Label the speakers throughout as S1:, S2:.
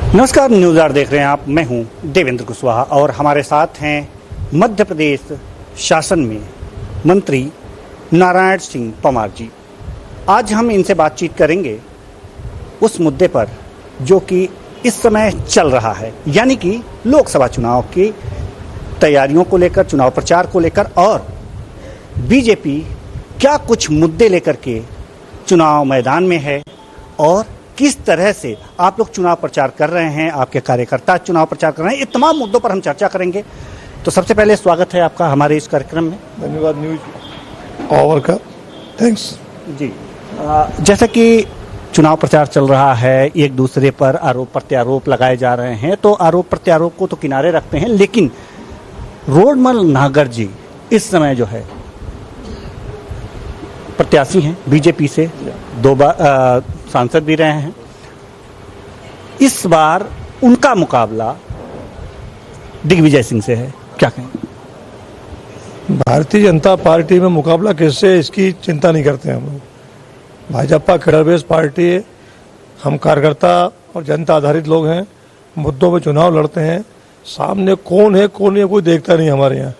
S1: नमस्कार, news our देख रहे हैं आप। मैं हूं देवेंद्र कुशवाहा और हमारे साथ हैं मध्य प्रदेश शासन में मंत्री नारायण सिंह परमार जी। आज हम इनसे बातचीत करेंगे उस मुद्दे पर जो कि इस समय चल रहा है, यानी कि लोकसभा चुनाव की तैयारियों को लेकर, चुनाव प्रचार को लेकर, और बीजेपी क्या कुछ मुद्दे लेकर के चुनाव मैदान में है और किस तरह से आप लोग चुनाव प्रचार कर रहे हैं, आपके कार्यकर्ता चुनाव प्रचार कर रहे हैं। ये तमाम मुद्दों पर हम चर्चा करेंगे। तो सबसे पहले स्वागत है आपका हमारे इस कार्यक्रम में।
S2: धन्यवाद न्यूज आवर का, थैंक्स
S1: जी। जैसा कि चुनाव प्रचार चल रहा है, एक दूसरे पर आरोप प्रत्यारोप लगाए जा रहे हैं, तो आरोप प्रत्यारोप को तो किनारे रखते हैं, लेकिन रोडमल नागर जी इस समय जो है प्रत्याशी हैं बीजेपी से, 2 बार सांसद भी रहे हैं। इस बार उनका मुकाबला दिग्विजय सिंह से है, क्या कहें?
S2: भारतीय जनता पार्टी में मुकाबला किससे, इसकी चिंता नहीं करते हम लोग। भाजपा खड़बेस पार्टी है, हम कार्यकर्ता और जनता आधारित लोग हैं, मुद्दों में चुनाव लड़ते हैं। सामने कौन है कौन नहीं कोई देखता नहीं हमारे यहाँ।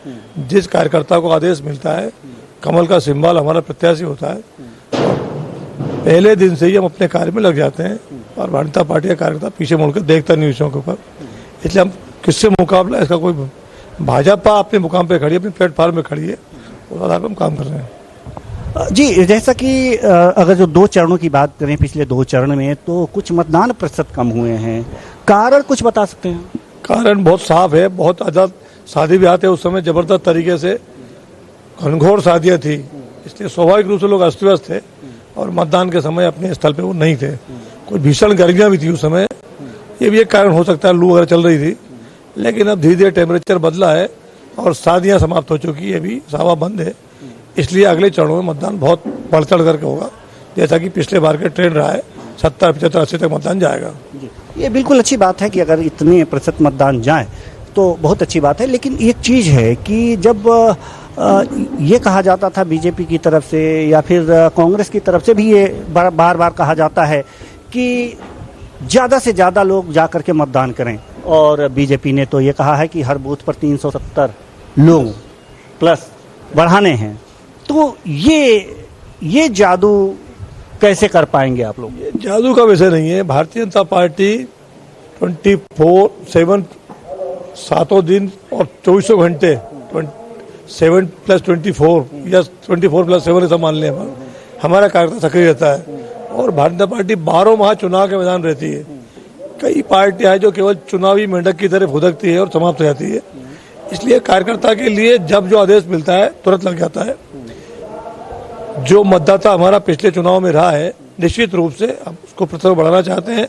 S2: जिस कार्यकर्ता को आदेश मिलता है, कमल का सिंबल हमारा प्रत्याशी होता है, पहले दिन से ही हम अपने कार्य में लग जाते हैं और भारतीय जनता पार्टी का कार्यकर्ता पीछे मुड़कर देखता नहीं विषयों के ऊपर। इसलिए हम किससे मुकाबला, इसका कोई, भाजपा अपने मुकाम पे खड़ी है, अपने प्लेटफॉर्म में खड़ी है, उस आधार पर हम काम कर रहे हैं।
S1: जी, जैसा कि अगर जो 2 चरणों की बात करें, पिछले 2 चरण में तो कुछ मतदान प्रतिशत कम हुए हैं, कारण कुछ बता सकते हैं?
S2: कारण बहुत साफ है, बहुत आजाद शादी ब्याह थे उस समय, जबरदस्त तरीके से घनघोर शादियाँ थी, इसलिए स्वाभाविक रूप से लोग अस्त व्यस्त थे और मतदान के समय अपने स्थल पे वो नहीं थे। कुछ भीषण गर्मियाँ भी थी उस समय, ये भी एक कारण हो सकता है, लू वगैरह चल रही थी। लेकिन अब धीरे धीरे टेम्परेचर बदला है और शादियाँ समाप्त हो चुकी है, अभी सावा बंद है, इसलिए अगले चरणों में मतदान बहुत बढ़ चढ़ करके होगा, जैसा कि पिछले बार के ट्रेंड रहा है। 70, 75, 80 तक मतदान जाएगा।
S1: ये बिल्कुल अच्छी बात है कि अगर इतने प्रतिशत मतदान जाए तो बहुत अच्छी बात है। लेकिन एक चीज़ है कि जब ये कहा जाता था बीजेपी की तरफ से या फिर कांग्रेस की तरफ से भी ये बार बार कहा जाता है कि ज़्यादा से ज़्यादा लोग जा कर के मतदान करें, और बीजेपी ने तो ये कहा है कि हर बूथ पर 370 लोग प्लस बढ़ाने हैं। तो ये जादू कैसे कर पाएंगे आप लोग?
S2: ये जादू का विषय नहीं है। भारतीय जनता पार्टी 24/7 7 दिन और 24 घंटे 7 + 24 या 24 + 7 ऐसा मान लें, हमारा कार्यकर्ता सक्रिय रहता है और भारतीय जनता पार्टी 12 माह चुनाव के मैदान रहती है। कई पार्टियां हैं जो केवल चुनावी मेंढक की तरफ भुदकती है और समाप्त हो जाती है, इसलिए कार्यकर्ता के लिए जब जो आदेश मिलता है तुरंत लग जाता है। जो मतदाता हमारा पिछले चुनाव में रहा है, निश्चित रूप से हम उसको प्रतिशत बढ़ाना चाहते हैं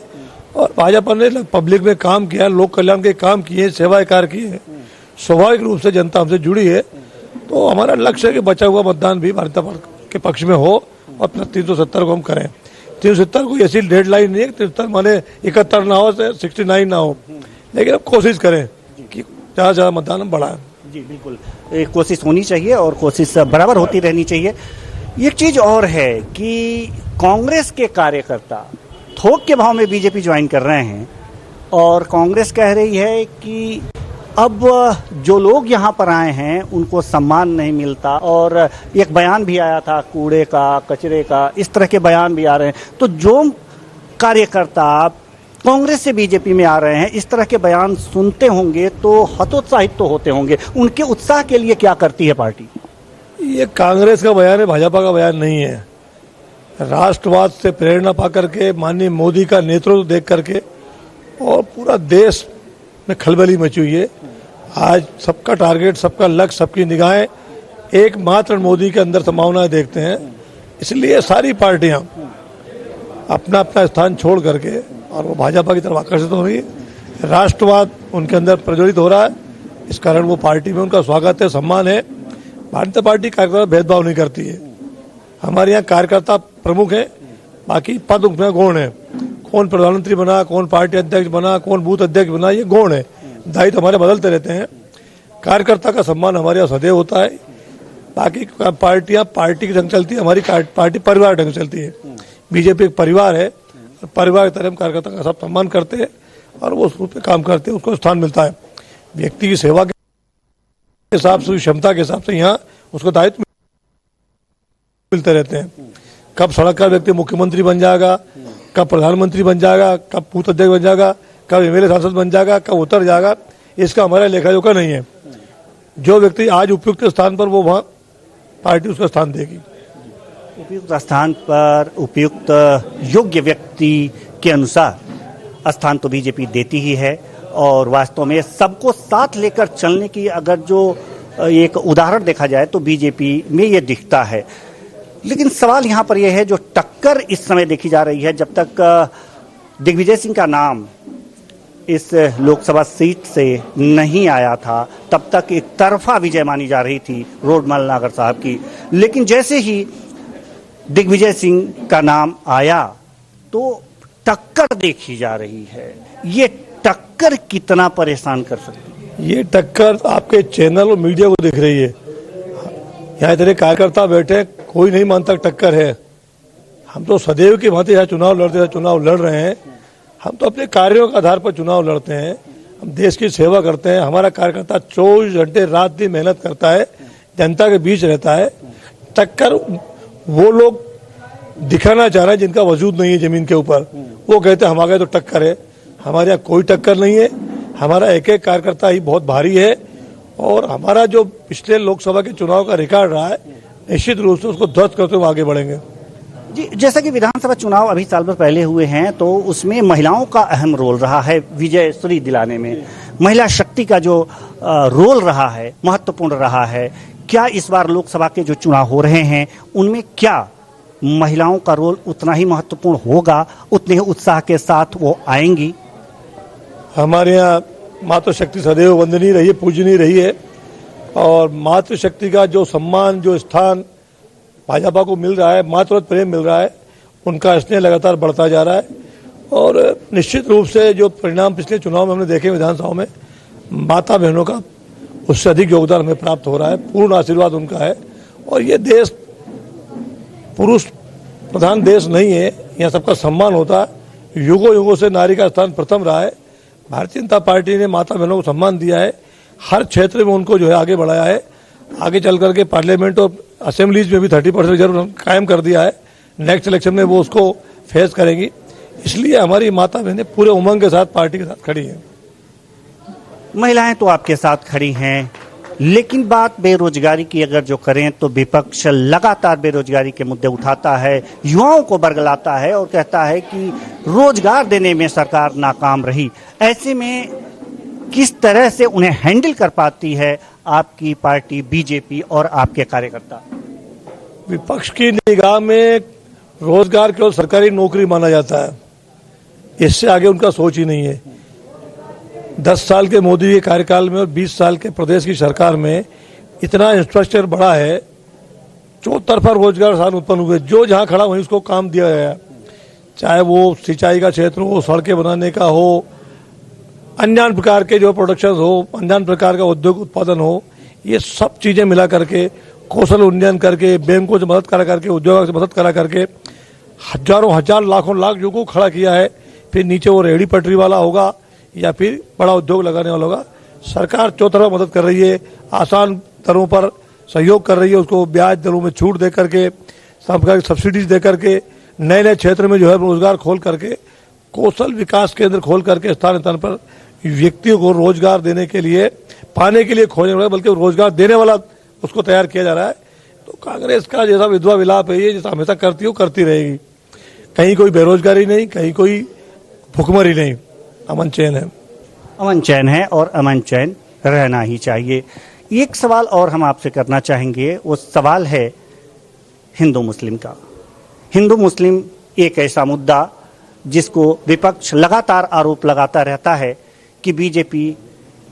S2: और भाजपा ने पब्लिक में काम किया, लोक कल्याण के काम किए, सेवा कार्य किए, स्वाभाविक रूप से जनता हमसे जुड़ी है। तो हमारा लक्ष्य है कि बचा हुआ मतदान भी भारतीय जनता पार्टी के पक्ष में हो और 370 को हम करें। 370 कोई ऐसी डेडलाइन नहीं है, 73 माने 71 ना हो, 69 ना हो, लेकिन अब कोशिश करें कि ज़्यादा से ज़्यादा मतदान हम बढ़ाएं।
S1: जी बिल्कुल, कोशिश होनी चाहिए और कोशिश बराबर होती रहनी चाहिए। एक चीज़ और है कि कांग्रेस के कार्यकर्ता थोक के भाव में बीजेपी ज्वाइन कर रहे हैं और कांग्रेस कह रही है कि अब जो लोग यहाँ पर आए हैं उनको सम्मान नहीं मिलता, और एक बयान भी आया था कूड़े का, कचरे का, इस तरह के बयान भी आ रहे हैं। तो जो कार्यकर्ता कांग्रेस से बीजेपी में आ रहे हैं, इस तरह के बयान सुनते होंगे तो हतोत्साहित तो होते होंगे। उनके उत्साह के लिए क्या करती है पार्टी?
S2: ये कांग्रेस का बयान है, भाजपा का बयान नहीं है। राष्ट्रवाद से प्रेरणा पा करके, माननीय मोदी का नेतृत्व देख करके और पूरा देश में खलबली मची हुई है। आज सबका टारगेट, सबका लक्ष्य, सबकी निगाहें एकमात्र मोदी के अंदर संभावनाएं देखते हैं, इसलिए सारी पार्टियां अपना अपना स्थान छोड़ करके और वो भाजपा की तरफ आकर्षित हो रही है। राष्ट्रवाद उनके अंदर प्रज्वलित हो रहा है, इस कारण वो पार्टी में उनका स्वागत है, सम्मान है। भारतीय पार्टी कार्यकर्ता भेदभाव नहीं करती है। हमारे यहाँ कार्यकर्ता प्रमुख है, बाकी पद उसमें गौण है। कौन प्रधानमंत्री बना, कौन पार्टी अध्यक्ष बना, कौन बूथ अध्यक्ष बना, ये गौण है। दायित्व हमारे बदलते रहते हैं। कार्यकर्ता का सम्मान हमारे यहाँ सदैव होता है। बाकी पार्टियां पार्टी की ढंग चलती है, हमारी पार्टी परिवार ढंग चलती है। बीजेपी एक परिवार है, परिवार की तरह हम कार्यकर्ता का सब सम्मान करते हैं और वो उस रूप में काम करते हैं, उसको स्थान मिलता है। व्यक्ति की सेवा के हिसाब से, क्षमता के हिसाब से यहाँ उसको दायित्व मिलते रहते हैं। कब सड़क का व्यक्ति मुख्यमंत्री बन जाएगा, कब प्रधानमंत्री बन जाएगा, कब बूथ अध्यक्ष बन जाएगा, कब एमएलए सांसद बन जाएगा, कब उतर जाएगा, इसका हमारा लेखा जोखा नहीं है। जो व्यक्ति आज उपयुक्त स्थान पर, वो वहाँ पार्टी उसका स्थान देगी।
S1: उपयुक्त स्थान पर उपयुक्त योग्य व्यक्ति के अनुसार स्थान तो बीजेपी देती ही है, और वास्तव में सबको साथ लेकर चलने की अगर जो एक उदाहरण देखा जाए तो बीजेपी में ये दिखता है। लेकिन सवाल यहाँ पर यह है, जो टक्कर इस समय देखी जा रही है, जब तक दिग्विजय सिंह का नाम इस लोकसभा सीट से नहीं आया था, तब तक एक तरफा विजय मानी जा रही थी रोडमल नागर साहब की। लेकिन जैसे ही दिग्विजय सिंह का नाम आया तो टक्कर देखी जा रही है। ये टक्कर कितना परेशान कर सकती है?
S2: ये टक्कर आपके चैनल और मीडिया को दिख रही है। यहाँ इतने कार्यकर्ता बैठे, कोई नहीं मानता टक्कर है। हम तो सदैव की भांति यहाँ चुनाव लड़ रहे हैं। हम तो अपने कार्यों के आधार पर चुनाव लड़ते हैं। हम देश की सेवा करते हैं। हमारा कार्यकर्ता 24 घंटे रात दिन मेहनत करता है, जनता के बीच रहता है। टक्कर वो लोग दिखाना चाह रहे हैं जिनका वजूद नहीं है जमीन के ऊपर। वो कहते हैं हमारे तो टक्कर है। हमारे यहाँ कोई टक्कर नहीं है। हमारा एक एक कार्यकर्ता ही बहुत भारी है, और हमारा जो पिछले लोकसभा के चुनाव का रिकॉर्ड रहा है, निश्चित रूप से उसको ध्वस्त करते हुए आगे बढ़ेंगे।
S1: जी, जैसा कि विधानसभा चुनाव अभी साल भर पहले हुए हैं, तो उसमें महिलाओं का अहम रोल रहा है विजय श्री दिलाने में। महिला शक्ति का जो रोल रहा है, महत्वपूर्ण रहा है। क्या इस बार लोकसभा के जो चुनाव हो रहे हैं, उनमें क्या महिलाओं का रोल उतना ही महत्वपूर्ण होगा? उतने ही उत्साह के साथ वो आएंगी?
S2: हमारे यहाँ मातृशक्ति सदैव वंदनीय रही है, पूजनीय रही है, और मातृशक्ति का जो सम्मान, जो स्थान भाजपा को मिल रहा है, मातृ प्रेम मिल रहा है, उनका स्नेह लगातार बढ़ता जा रहा है। और निश्चित रूप से जो परिणाम पिछले चुनाव में हमने देखे विधानसभा में, माता बहनों का उससे अधिक योगदान हमें प्राप्त हो रहा है। पूर्ण आशीर्वाद उनका है। और ये देश पुरुष प्रधान देश नहीं है, यहाँ सबका सम्मान होता है। युगों युगों से नारी का स्थान प्रथम रहा है। भारतीय जनता पार्टी ने माता बहनों को सम्मान दिया है, हर क्षेत्र में उनको जो है आगे बढ़ाया है। आगे चल करके पार्लियामेंट और असेंबलीज में भी 30% रिजर्व कायम कर दिया है। नेक्स्ट इलेक्शन में वो उसको फेस करेंगी। इसलिए हमारी माता बहनें पूरे उमंग के साथ पार्टी के साथ खड़ी हैं।
S1: महिलाएं तो आपके साथ खड़ी हैं, लेकिन बात बेरोजगारी की अगर जो करें तो विपक्ष लगातार बेरोजगारी के मुद्दे उठाता है, युवाओं को बरगलाता है और कहता है कि रोजगार देने में सरकार नाकाम रही। ऐसे में किस तरह से उन्हें हैंडल कर पाती है आपकी पार्टी बीजेपी और आपके कार्यकर्ता?
S2: विपक्ष की निगाह में रोजगार केवल सरकारी नौकरी माना जाता है, इससे आगे उनका सोच ही नहीं है। 10 साल के मोदी के कार्यकाल में और 20 साल के प्रदेश की सरकार में इतना इंफ्रास्ट्रक्चर बढ़ा है, चौतरफा रोजगार साधन उत्पन्न हुए। जो जहां खड़ा वहीं उसको काम दिया गया, चाहे वो सिंचाई का क्षेत्र हो, सड़कें बनाने का हो, अन्य प्रकार के जो प्रोडक्शन हो, अन्य प्रकार का उद्योग उत्पादन हो, ये सब चीजें मिला करके, कौशल उन्नयन करके, बैंकों से मदद करा करके, उद्योगों से मदद करा करके हजारों हजार लाखों लाख युवकों को खड़ा किया है। फिर नीचे वो रेहड़ी पटरी वाला होगा या फिर बड़ा उद्योग लगाने वाला होगा। सरकार चौतरफा मदद कर रही है, आसान दरों पर सहयोग कर रही है, उसको ब्याज दरों में छूट दे करके, सब प्रकार की सब्सिडीज दे करके, नए नए क्षेत्र में जो है रोजगार खोल करके, कौशल विकास केंद्र खोल करके स्थान स्थान पर व्यक्तियों को रोजगार देने के लिए, पाने के लिए खोजने वाला, बल्कि रोजगार देने वाला उसको तैयार किया जा रहा है। तो कांग्रेस का जैसा विधवा विलाप है, ये जैसा हमेशा करती हो करती रहेगी। कहीं कोई बेरोजगारी नहीं, कहीं कोई भुखमरी नहीं, अमन चैन है।
S1: अमन चैन है और अमन चैन रहना ही चाहिए। एक सवाल और हम आपसे करना चाहेंगे, वो सवाल है हिंदू मुस्लिम का। हिंदू मुस्लिम एक ऐसा मुद्दा जिसको विपक्ष लगातार आरोप लगाता रहता है कि बीजेपी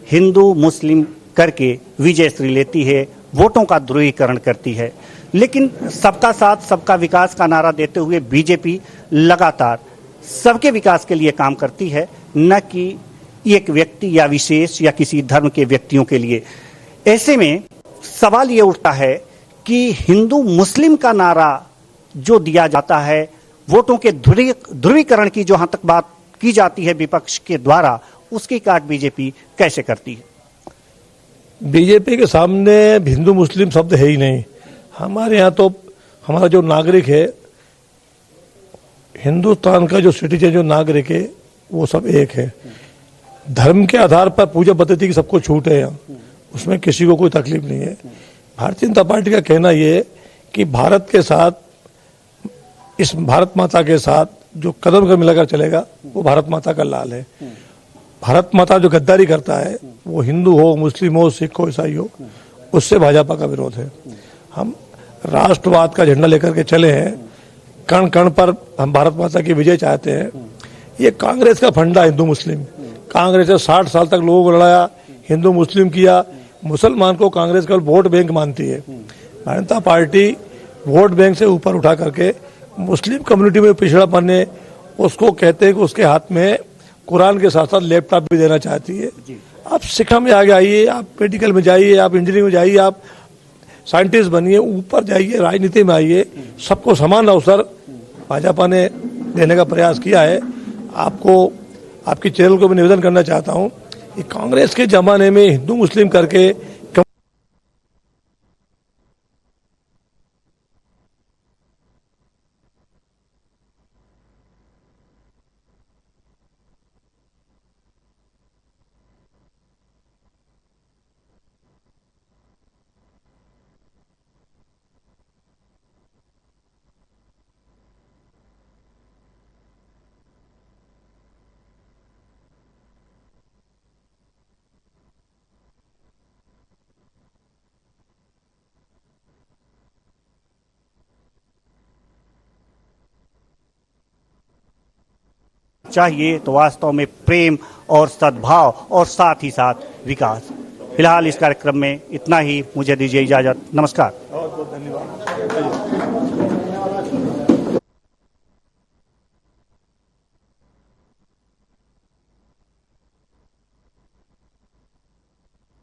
S1: हिंदू मुस्लिम करके विजयश्री लेती है, वोटों का ध्रुवीकरण करती है। लेकिन सबका साथ सबका विकास का नारा देते हुए बीजेपी लगातार सबके विकास के लिए काम करती है, न कि एक व्यक्ति या विशेष या किसी धर्म के व्यक्तियों के लिए। ऐसे में सवाल ये उठता है कि हिंदू मुस्लिम का नारा जो दिया जाता है, वोटों के ध्रुवीकरण की जहां तक बात की जाती है विपक्ष के द्वारा, उसकी काट बीजेपी कैसे करती है?
S2: बीजेपी के सामने हिंदू मुस्लिम शब्द है ही नहीं। हमारे यहाँ तो हमारा जो नागरिक है, हिंदुस्तान का जो सिटीजन, जो नागरिक है, वो सब एक है। धर्म के आधार पर पूजा पद्धति की सबको छूट है यहाँ, उसमें किसी को कोई तकलीफ नहीं है। भारतीय जनता पार्टी का कहना ये है कि भारत के साथ, इस भारत माता के साथ जो कदम कर मिलाकर चलेगा वो भारत माता का लाल है। भारत माता जो गद्दारी करता है, वो हिंदू हो, मुस्लिम हो, सिख हो, ईसाई हो, उससे भाजपा का विरोध है। हम राष्ट्रवाद का झंडा लेकर के चले हैं, कण कण पर हम भारत माता की विजय चाहते हैं। ये कांग्रेस का फंडा हिंदू मुस्लिम, कांग्रेस ने 60 साल तक लोगों को लड़ाया, हिंदू मुस्लिम किया। मुसलमान को कांग्रेस का वोट बैंक मानती है। Bharatiya Janata party vote bank से ऊपर उठा करके मुस्लिम कम्युनिटी में पिछड़ापन है, उसको कहते हैं कि उसके हाथ में कुरान के साथ साथ लैपटॉप भी देना चाहती है। आप शिक्षा में आगे आइए, आप मेडिकल में जाइए, आप इंजीनियरिंग में जाइए, आप साइंटिस्ट बनिए, ऊपर जाइए, राजनीति में आइए। सबको समान अवसर भाजपा ने देने का प्रयास किया है। आपको, आपकी चैनल को मैं निवेदन करना चाहता हूं कि कांग्रेस के जमाने में हिंदू मुस्लिम करके
S1: चाहिए तो वास्तव में प्रेम और सद्भाव और साथ ही साथ विकास। फिलहाल इस कार्यक्रम में इतना ही, मुझे दीजिए इजाजत। नमस्कार।
S2: बहुत बहुत धन्यवाद।